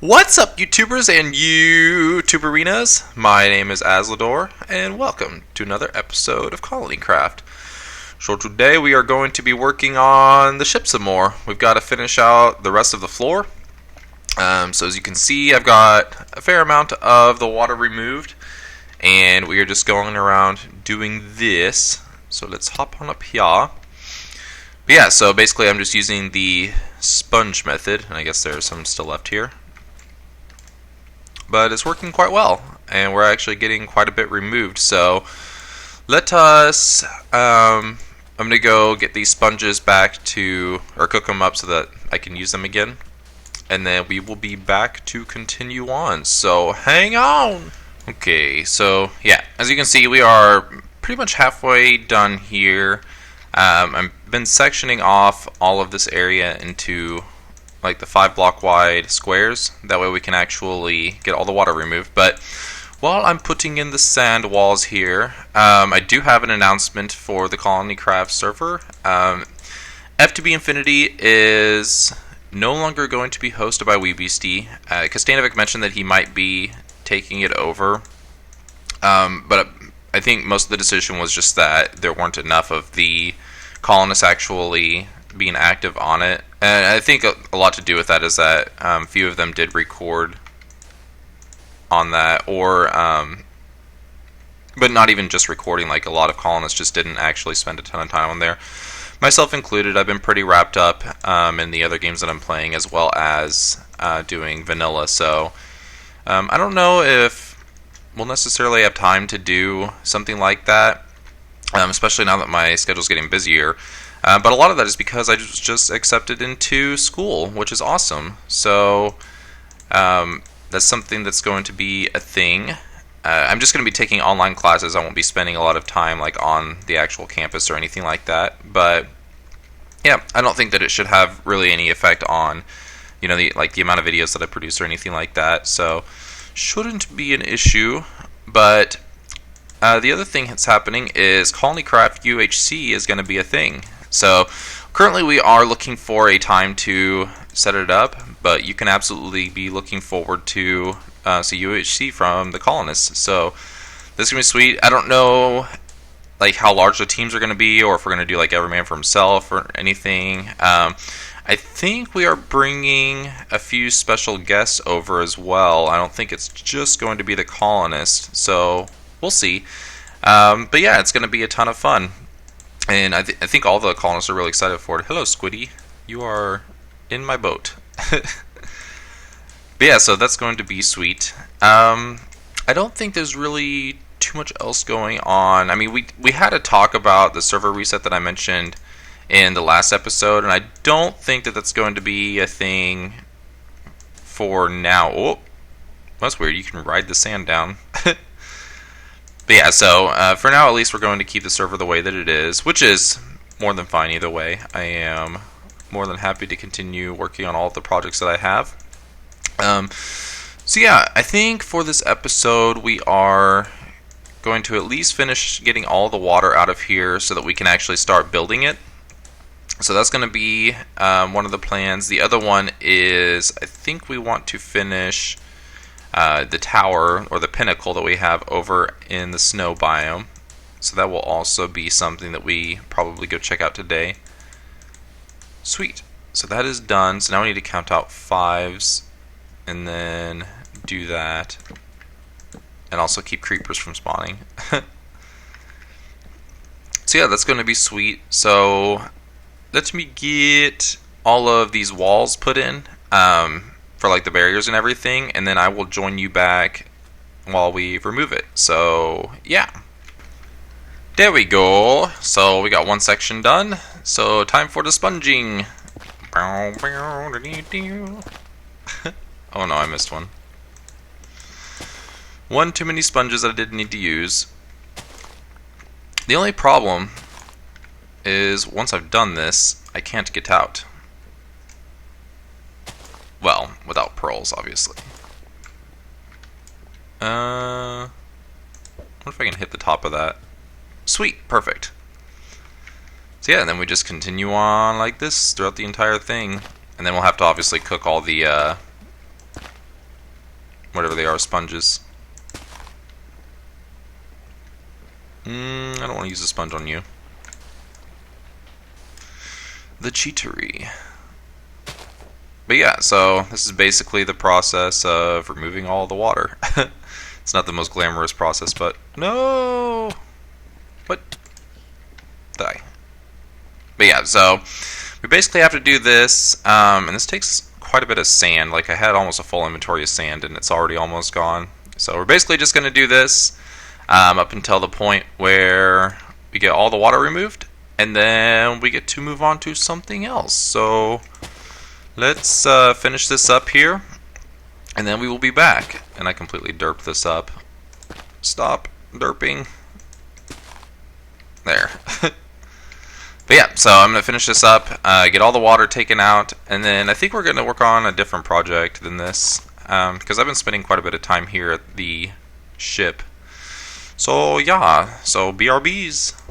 What's up, YouTubers and YouTuberinas? My name is Aslador, and welcome to another episode of Colonycraft. So today we are going to be working on the ship some more. We've got to finish out the rest of the floor. So as you can see, I've got a fair amount of the water removed, and we are just going around doing this. So let's hop on up here. But yeah, so basically I'm just using the sponge method, and I guess there's some still left here. But it's working quite well, and we're actually getting quite a bit removed. So let us, I'm going to go get these sponges back to, or cook them up so that I can use them again. And then we will be back to continue on. So hang on! Okay, so yeah, as you can see, we are pretty much halfway done here. I've been sectioning off all of this area into like the 5-block wide squares. That way we can actually get all the water removed. But while I'm putting in the sand walls here, I do have an announcement for the Colonycraft server. FTB Infinity is no longer going to be hosted by WeBeastie. Kostanovic mentioned that he might be taking it over. But I think most of the decision was just that there weren't enough of the colonists actually being active on it. And I think a lot to do with that is that a few of them did record on that, or but not even just recording. Like, a lot of colonists just didn't actually spend a ton of time on there, myself included. I've been pretty wrapped up in the other games that I'm playing, as well as doing vanilla. So I don't know if we'll necessarily have time to do something like that, especially now that my schedule's getting busier. But a lot of that is because I was just accepted into school, which is awesome. So that's something that's going to be a thing. I'm just going to be taking online classes. I won't be spending a lot of time like on the actual campus or anything like that. But yeah, I don't think that it should have really any effect on, you know, the amount of videos that I produce or anything like that. So shouldn't be an issue. But the other thing that's happening is Colonycraft UHC is going to be a thing. So currently we are looking for a time to set it up, but you can absolutely be looking forward to see UHC from the colonists. So this is going to be sweet. I don't know like how large the teams are going to be, or if we're going to do like every man for himself or anything. I think we are bringing a few special guests over as well. I don't think it's just going to be the colonists, so we'll see. But yeah, it's going to be a ton of fun. And I think all the colonists are really excited for it. Hello, Squiddy. You are in my boat. But yeah, so that's going to be sweet. I don't think there's really too much else going on. I mean, we had a talk about the server reset that I mentioned in the last episode, and I don't think that that's going to be a thing for now. Oh, that's weird. You can ride the sand down. But yeah, so for now at least we're going to keep the server the way that it is, which is more than fine either way. I am more than happy to continue working on all of the projects that I have. So yeah, I think for this episode we are going to at least finish getting all the water out of here so that we can actually start building it. So that's going to be one of the plans. The other one is I think we want to finish the tower or the pinnacle that we have over in the snow biome. So that will also be something that we probably go check out today. Sweet. So that is done. So now we need to count out 5s and then do that. And also keep creepers from spawning. So yeah, that's going to be sweet. So let me get all of these walls put in. For like the barriers and everything, and then I will join you back while we remove it. So yeah, there we go. So we got one section done, so time for the sponging. Oh no, I missed one. One too many sponges that I didn't need to use. The only problem is once I've done this, I can't get out. Well, without pearls, obviously. What if I can hit the top of that? Sweet, perfect. So yeah, and then we just continue on like this throughout the entire thing. And then we'll have to obviously cook all the whatever they are, sponges. I don't want to use a sponge on you. The cheatery. But yeah, so this is basically the process of removing all the water. It's not the most glamorous process, but no! What? Die. But yeah, so we basically have to do this, and this takes quite a bit of sand. Like, I had almost a full inventory of sand, and it's already almost gone. So we're basically just going to do this up until the point where we get all the water removed, and then we get to move on to something else. So let's finish this up here, and then we will be back. And I completely derped this up. Stop derping. There. But yeah, so I'm going to finish this up, get all the water taken out, and then I think we're going to work on a different project than this, because I've been spending quite a bit of time here at the ship. So yeah, so BRBs.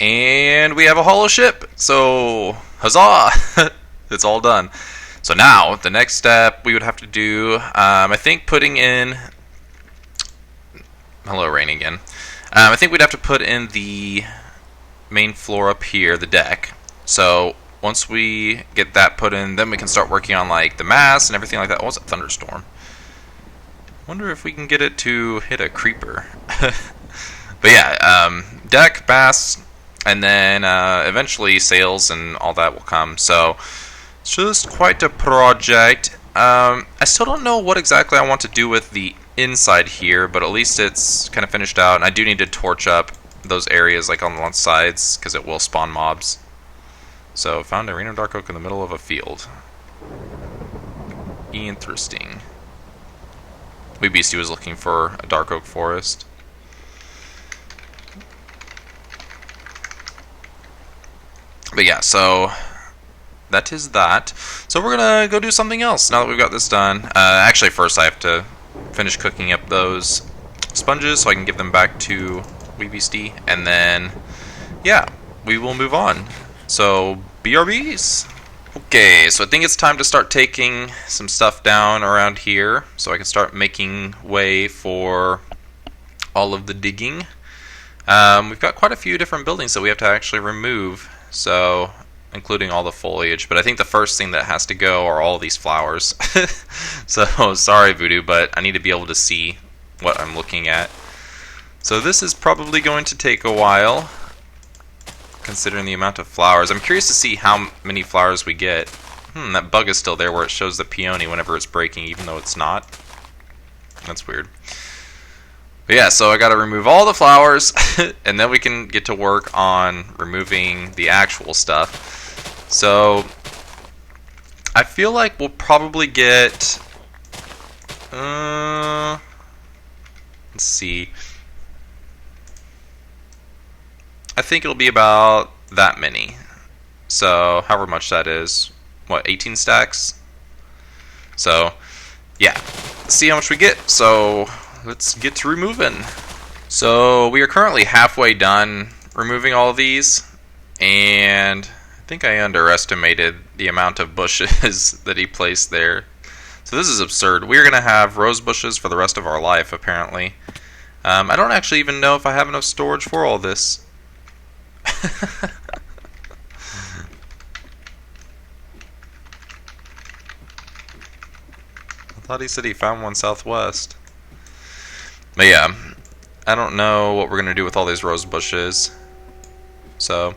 And we have a hollow ship, so huzzah! It's all done. So now, the next step we would have to do, I think putting in... Hello, rain again. I think we'd have to put in the main floor up here, the deck. So once we get that put in, then we can start working on like the mast and everything like that. Oh, it's a thunderstorm. Wonder if we can get it to hit a creeper. But yeah, deck, mast, and then eventually sails and all that will come. So it's just quite a project. I still don't know what exactly I want to do with the inside here, but at least it's kind of finished out. And I do need to torch up those areas like on the sides because it will spawn mobs. So found a random dark oak in the middle of a field. Interesting. Weebeastie was looking for a dark oak forest. But yeah, so that is that. So we're gonna go do something else now that we've got this done. Actually, first I have to finish cooking up those sponges so I can give them back to Weebeastie, and then yeah, we will move on. So BRBs. Okay, so I think it's time to start taking some stuff down around here so I can start making way for all of the digging. We've got quite a few different buildings that we have to actually remove, so including all the foliage, but I think the first thing that has to go are all these flowers. So sorry Voodoo, but I need to be able to see what I'm looking at. So this is probably going to take a while, considering the amount of flowers. I'm curious to see how many flowers we get. That bug is still there where it shows the peony whenever it's breaking, even though it's not. That's weird. But yeah, so I gotta remove all the flowers, and then we can get to work on removing the actual stuff. So I feel like we'll probably get... let's see. I think it'll be about that many. So, however much that is. What, 18 stacks? So, yeah. Let's see how much we get. So, let's get to removing. So, we are currently halfway done removing all of these. And I think I underestimated the amount of bushes that he placed there. So, this is absurd. We're going to have rose bushes for the rest of our life, apparently. I don't actually even know if I have enough storage for all this. I thought he said he found one southwest. But yeah, I don't know what we're going to do with all these rose bushes. So,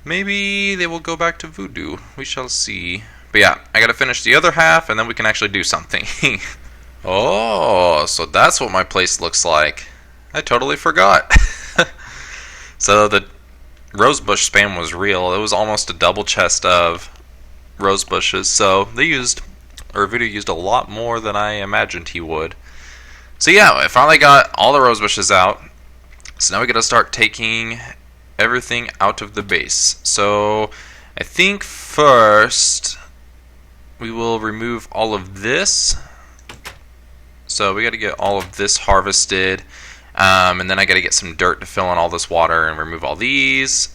maybe they will go back to Voodoo. We shall see. But yeah, I got to finish the other half and then we can actually do something. Oh, so that's what my place looks like. I totally forgot. So the rose bush spam was real. It was almost a double chest of rose bushes. So they used, or Voodoo used a lot more than I imagined he would. So yeah, I finally got all the rose bushes out. So now we gotta start taking everything out of the base. So I think first we will remove all of this. So we gotta get all of this harvested. And then I gotta get some dirt to fill in all this water and remove all these.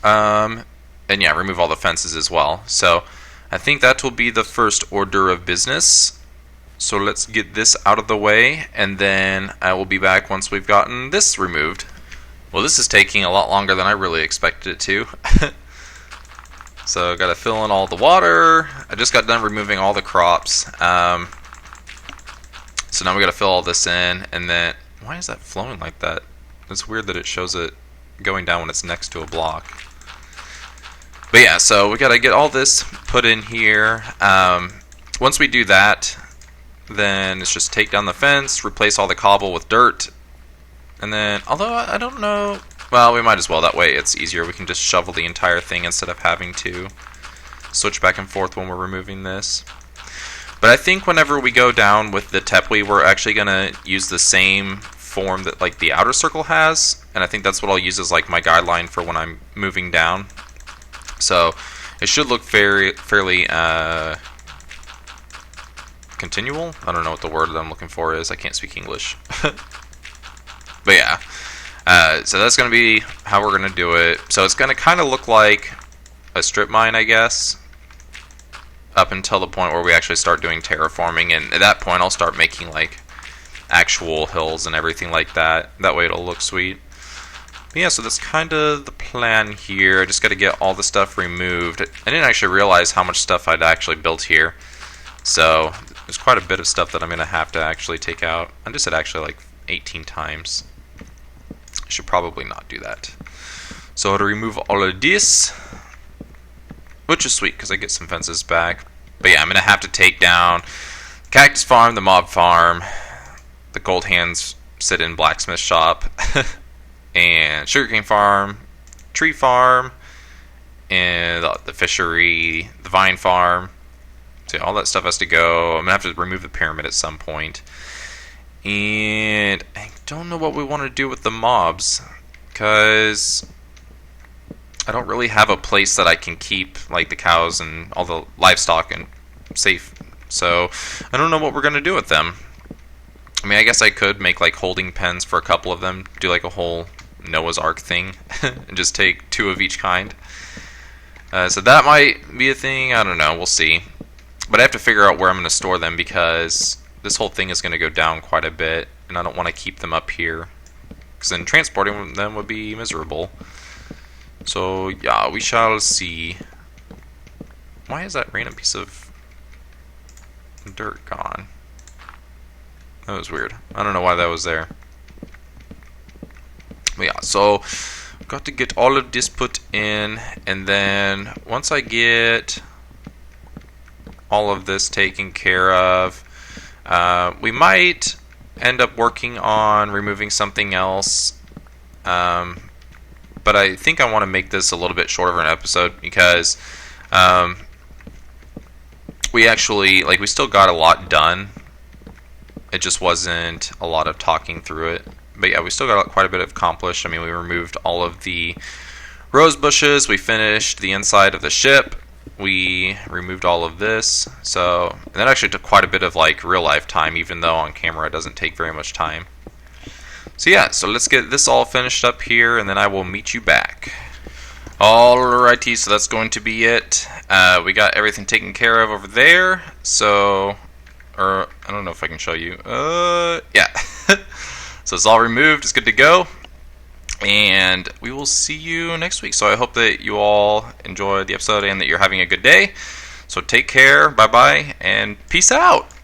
And yeah, remove all the fences as well. So I think that will be the first order of business. So let's get this out of the way, and then I will be back once we've gotten this removed. Well, this is taking a lot longer than I really expected it to. So got to fill in all the water. I just got done removing all the crops. So now we got to fill all this in, and then why is that flowing like that? It's weird that it shows it going down when it's next to a block. But yeah, so we got to get all this put in here. Once we do that, then it's just take down the fence, replace all the cobble with dirt, and then, although I don't know, well, we might as well. That way it's easier. We can just shovel the entire thing instead of having to switch back and forth when we're removing this. But I think whenever we go down with the Tepui, we're actually going to use the same form that like the outer circle has, and I think that's what I'll use as like my guideline for when I'm moving down. So it should look fairly continual. I don't know what the word that I'm looking for is. I can't speak English. But yeah, so that's going to be how we're going to do it. So it's going to kind of look like a strip mine, I guess, up until the point where we actually start doing terraforming, and at that point I'll start making like actual hills and everything like that. That way it'll look sweet. But yeah, so that's kind of the plan here. I just got to get all the stuff removed. I didn't actually realize how much stuff I'd actually built here. So there's quite a bit of stuff that I'm going to have to actually take out. I just said actually like 18 times. I should probably not do that. So to remove all of this, which is sweet because I get some fences back. But yeah, I'm going to have to take down Cactus Farm, the Mob Farm, the Gold Hands sit in blacksmith shop, and Sugarcane Farm, Tree Farm, and the fishery, the Vine Farm. So all that stuff has to go. I'm going to have to remove the pyramid at some point. And I don't know what we want to do with the mobs, because I don't really have a place that I can keep like the cows and all the livestock and safe. So I don't know what we're going to do with them. I mean, I guess I could make like holding pens for a couple of them, do like a whole Noah's Ark thing, and just take 2 of each kind. So that might be a thing. I don't know. We'll see. But I have to figure out where I'm going to store them, because this whole thing is going to go down quite a bit, and I don't want to keep them up here, because then transporting them would be miserable. So yeah, we shall see. Why is that random piece of dirt gone? That was weird. I don't know why that was there. But yeah, so got to get all of this put in, and then once I get all of this taken care of, we might end up working on removing something else. But I think I want to make this a little bit shorter of an episode, because we actually, like, we still got a lot done. It just wasn't a lot of talking through it. But yeah, we still got quite a bit accomplished. I mean, we removed all of the rose bushes. We finished the inside of the ship. We removed all of this. So, and that actually took quite a bit of like real life time, even though on camera it doesn't take very much time. So yeah, so let's get this all finished up here, and then I will meet you back. Alrighty, so that's going to be it. We got everything taken care of over there. So, or I don't know if I can show you. Yeah. So it's all removed. It's good to go. And we will see you next week. So I hope that you all enjoyed the episode and that you're having a good day. So take care. Bye-bye. And peace out.